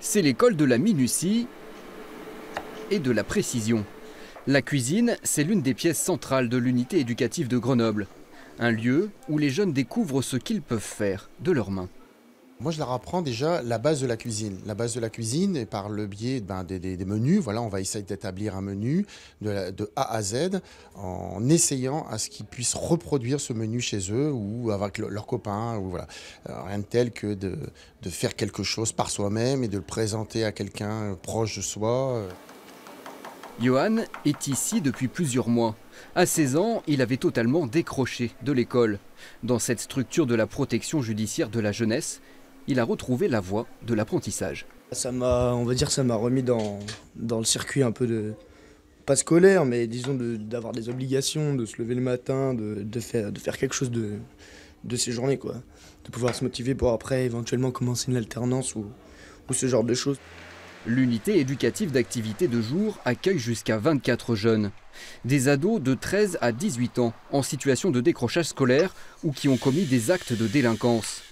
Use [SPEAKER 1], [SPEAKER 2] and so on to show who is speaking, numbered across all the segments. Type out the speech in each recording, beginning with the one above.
[SPEAKER 1] C'est l'école de la minutie et de la précision. La cuisine, c'est l'une des pièces centrales de l'unité éducative de Grenoble. Un lieu où les jeunes découvrent ce qu'ils peuvent faire de leurs mains.
[SPEAKER 2] Moi, je leur apprends déjà la base de la cuisine. La base de la cuisine, et par le biais des menus, voilà, on va essayer d'établir un menu de A à Z en essayant à ce qu'ils puissent reproduire ce menu chez eux ou avec leurs copains. Ou voilà. Rien de tel que de faire quelque chose par soi-même et de le présenter à quelqu'un proche de soi.
[SPEAKER 1] Johan est ici depuis plusieurs mois. À 16 ans, il avait totalement décroché de l'école. Dans cette structure de la protection judiciaire de la jeunesse, il a retrouvé la voie de l'apprentissage.
[SPEAKER 3] Ça m'a remis dans le circuit un peu de, pas scolaire, mais disons d'avoir des obligations, de se lever le matin, de faire quelque chose de ces journées, quoi. De pouvoir se motiver pour après éventuellement commencer une alternance ou ce genre de choses.
[SPEAKER 1] L'unité éducative d'activité de jour accueille jusqu'à 24 jeunes. Des ados de 13 à 18 ans en situation de décrochage scolaire ou qui ont commis des actes de délinquance.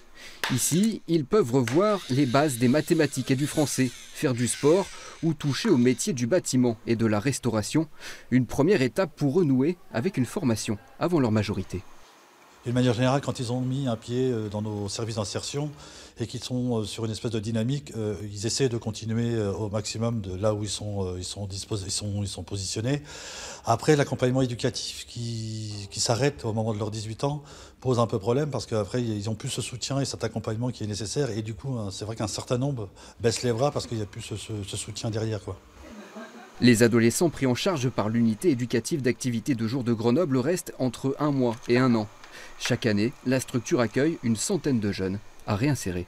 [SPEAKER 1] Ici, ils peuvent revoir les bases des mathématiques et du français, faire du sport ou toucher au métier du bâtiment et de la restauration. Une première étape pour renouer avec une formation avant leur majorité.
[SPEAKER 4] Et de manière générale, quand ils ont mis un pied dans nos services d'insertion et qu'ils sont sur une espèce de dynamique, ils essaient de continuer au maximum de là où ils sont positionnés. Après, l'accompagnement éducatif qui s'arrête au moment de leurs 18 ans pose un peu problème parce qu'après, ils n'ont plus ce soutien et cet accompagnement qui est nécessaire. Et du coup, c'est vrai qu'un certain nombre baisse les bras parce qu'il n'y a plus ce soutien derrière, quoi.
[SPEAKER 1] Les adolescents pris en charge par l'unité éducative d'activité de jour de Grenoble restent entre 1 mois et 1 an. Chaque année, la structure accueille une centaine de jeunes à réinsérer.